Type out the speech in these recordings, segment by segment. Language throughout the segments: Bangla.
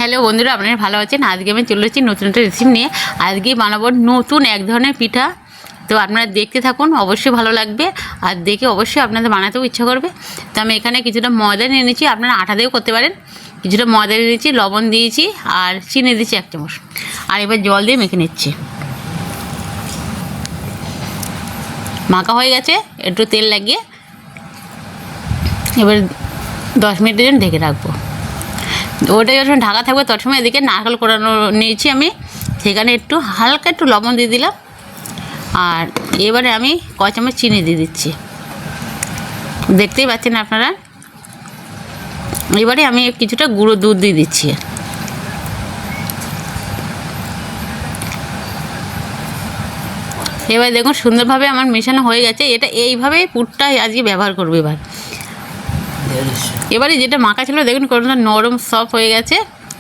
হ্যালো বন্ধুরা, আপনারা ভালো আছেন? আজকে আমি চলে এসেছি নতুন একটা রেসিপি নিয়ে। আজকে বানাবো নতুন এক ধরনের পিঠা। তো আপনারা দেখতে থাকুন, অবশ্যই ভালো লাগবে আর দেখে অবশ্যই আপনাদের বানাতেও ইচ্ছা করবে। তো আমি এখানে কিছুটা ময়দা নিয়ে নিয়েছি, আপনারা আটা দিয়েও করতে পারেন। কিছুটা ময়দা দিয়ে দিয়েছি, লবণ দিয়েছি আর চিনি দিয়েছি 1 চামচ। আর এবার জল দিয়ে মেখে নিচ্ছি। মাখা হয়ে গেছে, একটু তেল লাগিয়ে এবার 10 মিনিটের জন্য ঢেকে রাখবো। ওটা যখন ঢাকা থাকবে তত সময় এদিকে নারকেল কোড়ানো নিয়েছি আমি, সেখানে একটু হালকা একটু লবণ দিয়ে দিলাম। আর এবারে আমি কয় চামচ চিনি দিয়ে দিচ্ছি, দেখতেই পাচ্ছেন আপনারা। এবারে আমি কিছুটা গুঁড়ো দুধ দিয়ে দিচ্ছি। এবার দেখুন সুন্দরভাবে আমার মেশানো হয়ে গেছে। এটা এইভাবে পুরটা আজকে ব্যবহার করবো। এবারে যেটা মাখা ছিল দেখুন কতটা নরম সফট হয়ে গেছে।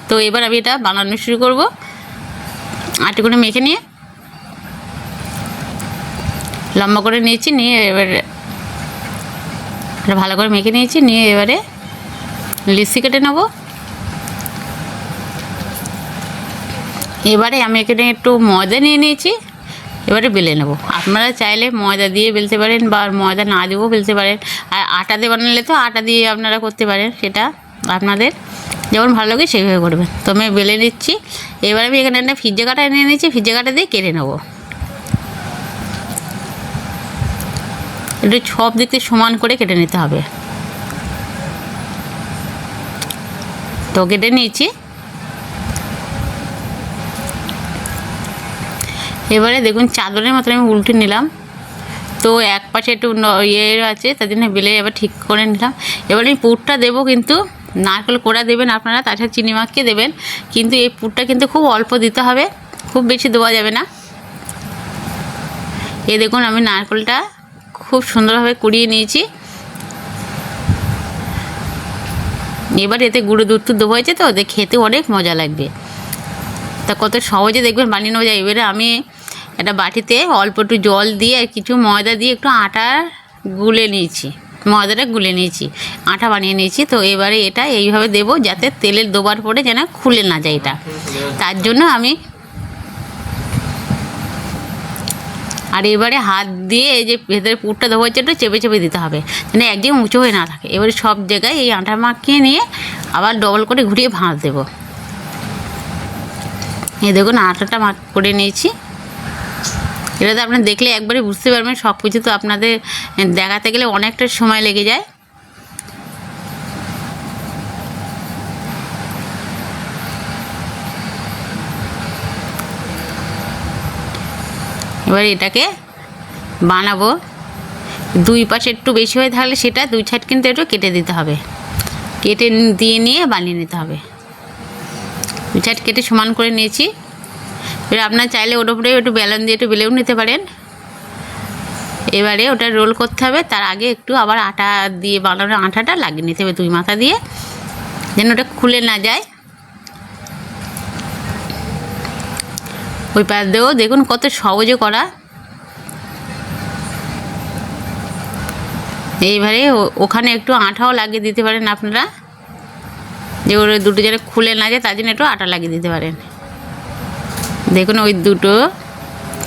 তো এবার আমি এটা বানানো শুরু করব। আটগুলো মেখে নিয়ে লম্বা করে নিয়েছি, নিয়ে এবার এটা ভালো করে মেখে নিয়েছি, নিয়ে এবারে লিচি কেটে নেব। এবারে আমি এখানে একটু ময়দা নিয়ে নিয়েছি, এবারে বেলে নেব। আপনারা চাইলে ময়দা দিয়ে বেলতে পারেন বা ময়দা না দিয়েও বেলতে পারেন। আর আটা দিয়ে বানালে তো আটা দিয়ে আপনারা করতে পারেন, সেটা আপনাদের যেমন ভালো লাগে সেইভাবে করবেন। তো আমি বেলে নিচ্ছি। এবারে আমি এখানে একটা ফিজ্জা কাটা নিয়ে নিচ্ছি, ফিজ্জা কাটা দিয়ে কেটে নেব। একটু সব দিক থেকে সমান করে কেটে নিতে হবে। তো কেটে নিয়েছি। এবারে দেখুন চাদরের মতো আমি উল্টে নিলাম। তো এক পাশে একটু ইয়ে আছে, তার জন্য বেলে এবার ঠিক করে নিলাম। এবারে এই পুরটা দেবো, কিন্তু নারকেল কোড়া দেবেন আপনারা, তাছাড়া চিনি মাখিয়ে দেবেন। কিন্তু এই পুরটা কিন্তু খুব অল্প দিতে হবে, খুব বেশি দেওয়া যাবে না। এই দেখুন আমি নারকেলটা খুব সুন্দরভাবে কুড়িয়ে নিয়েছি। এবার এতে গুঁড়ো দুধ তো দেবো হয়েছে, তো ওদের খেতে অনেক মজা লাগবে। তা কত সহজে দেখবেন বানিয়ে নেওয়া যায়। এবারে আমি একটা বাটিতে অল্প একটু জল দিয়ে আর কিছু ময়দা দিয়ে একটু আটা গুলে নিয়েছি, ময়দাটা গুলে নিয়েছি, আটা বানিয়ে নিয়েছি। তো এবারে এটা এইভাবে দেবো যাতে তেলের দেওয়ার পরে যেন খুলে না যায় এটা, তার জন্য আমি। আর এবারে হাত দিয়ে এই যে ভেতরে পুরটা দেওয়া হচ্ছে একটু চেপে চেপে দিতে হবে, যেন একদিন উঁচু হয়ে না থাকে। এবারে সব জায়গায় এই আটা মাখিয়ে নিয়ে আবার ডবল করে ঘুরিয়ে ভাঁজ দেবো। এই দেখুন আটাটা করে নিয়েছি। এটাতে আপনারা দেখলে একবারে বুঝতে পারবেন। সব কিছু তো আপনাদের দেখাতে গেলে অনেকটা সময় লেগে যায়। এবার এটাকে বানাবো। 2 পাশে একটু বেশি হয়ে থাকলে সেটা 2 সাইড কিন্তু একটু কেটে দিতে হবে, কেটে দিয়ে নিয়ে বানিয়ে নিতে হবে। 2 সাইড কেটে সমান করে নিয়েছি। এবার আপনার চাইলে ওর উপরে একটু বেলন দিয়ে একটু বেলেও নিতে পারেন। এবারে ওটা রোল করতে হবে, তার আগে একটু আবার আটা দিয়ে বানানোর আটাটা লাগিয়ে নিতে হবে 2 মাথা দিয়ে, যেন ওটা খুলে না যায়। ওই পাশ দিয়েও দেখুন কত সহজে করা। এইবারে ওখানে একটু আটাও লাগিয়ে দিতে পারেন আপনারা, যে ওর দুটো যেন খুলে না যায়, তার জন্য একটু আটা লাগিয়ে দিতে পারেন। দেখুন ওই দুটো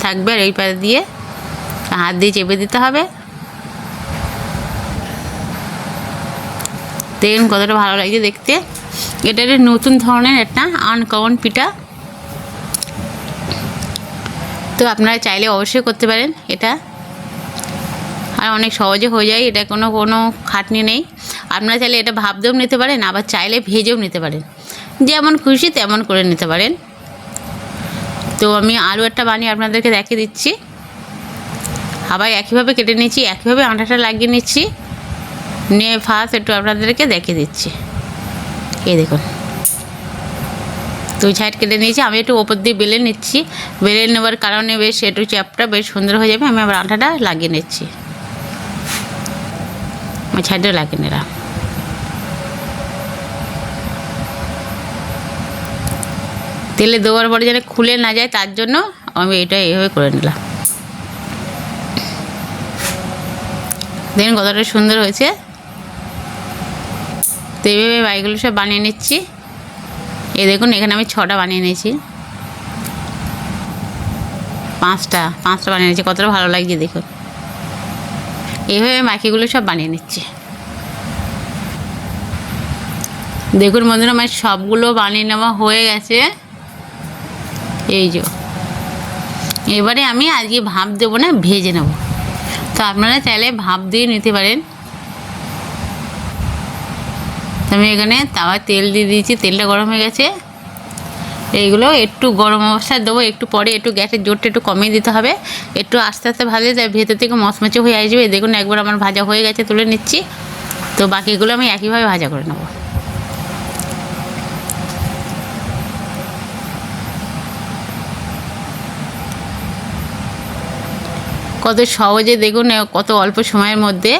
থাকবে, আর ওই পাশ দিয়ে হাত দিয়ে চেপে দিতে হবে। দেখুন কতটা ভালো লাগছে দেখতে। এটা একটা নতুন ধরনের একটা আনকমন পিঠা। তো আপনারা চাইলে অবশ্যই করতে পারেন এটা, আর অনেক সহজে হয়ে যায়। এটা কোনো খাটনি নেই। আপনারা চাইলে এটা ভাপ দিয়েও নিতে পারেন, আবার চাইলে ভেজেও নিতে পারেন, যেমন খুশি তেমন করে নিতে পারেন। তো আমি আলু একটা বানিয়ে আপনাদেরকে দেখিয়ে দিচ্ছি। আবার একইভাবে কেটে নিচ্ছি, একইভাবে আটাটা লাগিয়ে নিচ্ছি, নিয়ে ফার্স্ট একটু আপনাদেরকে দেখিয়ে দিচ্ছি। এই দেখুন 2 সাইড কেটে নিয়েছি। আমি একটু ওপর দিয়ে বেলে নিচ্ছি, বেলে নেওয়ার কারণে বেশ একটু চ্যাপটা বেশ সুন্দর হয়ে যাবে। আমি আবার আটাটা লাগিয়ে নিচ্ছি, আমি সাইডে লাগিয়ে নিলাম। তেলে দেওয়ার পরে যেন খুলে না যায়, তার জন্য আমি এটা এইভাবে করে নিলাম। দেখুন কতটা সুন্দর হয়েছে। তো এইভাবে বাইগুলো সব বানিয়ে নিচ্ছি। এই দেখুন এখানে আমি 6টা বানিয়ে নিয়েছি, 5টা বানিয়ে নিয়েছি। কতটা ভালো লাগছে দেখুন। এইভাবে বাকিগুলো সব বানিয়ে নিচ্ছি। দেখুন বন্ধুরা আমার সবগুলো বানিয়ে নেওয়া হয়ে গেছে। এই যে এবারে আমি আজকে ভাপ দেবো না, ভেজে নেব। তো আপনারা চাইলে ভাপ দিয়ে নিতে পারেন। আমি এখানে তাওয়ায় তেল দিয়ে দিয়েছি, তেলটা গরম হয়ে গেছে। এইগুলো একটু গরম অবস্থায় দেবো, একটু পরে একটু গ্যাসের জোরটা একটু কমিয়ে দিতে হবে, একটু আস্তে আস্তে ভাজলে যায় ভেতর থেকে মচমচে হয়ে আসবে। দেখুন একবার আমার ভাজা হয়ে গেছে, তুলে নিচ্ছি। তো বাকিগুলো আমি একইভাবে ভাজা করে নেব। কত সহজে দেখুন, কত অল্প সময়ের মধ্যে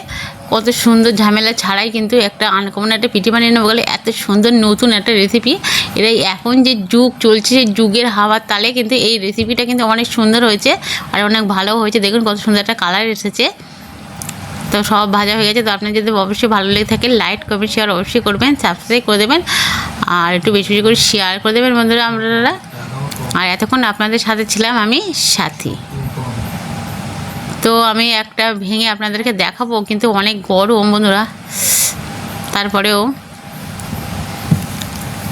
কত সুন্দর ঝামেলা ছাড়াই কিন্তু একটা আনকমন একটা পিঠে বানিয়ে নেবো গেলে এত সুন্দর নতুন একটা রেসিপি। এটাই এখন যে যুগ চলছে সেই যুগের হাওয়ার তালে কিন্তু এই রেসিপিটা কিন্তু অনেক সুন্দর হয়েছে আর অনেক ভালো হয়েছে। দেখুন কত সুন্দর একটা কালার এসেছে। তো সব ভাজা হয়ে গেছে। তো আপনার যদি অবশ্যই ভালো লেগে থাকে লাইক কমেন্ট শেয়ার অবশ্যই করবেন, সাবস্ক্রাইব করে দেবেন আর একটু বেশি বেশি করে শেয়ার করে দেবেন বন্ধুরা আপনারা। আর এতক্ষণ আপনাদের সাথে ছিলাম আমি সাথী। তো আমি একটা ভেঙে আপনাদেরকে দেখাবো, কিন্তু অনেক গরম বন্ধুরা, তারপরেও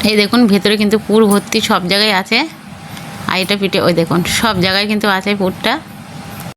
এই দেখুন ভেতরে কিন্তু পুর ভর্তি সব জায়গায় আছে। আর এটা পিঠে ওই দেখুন সব জায়গায় কিন্তু আছে পুরটা।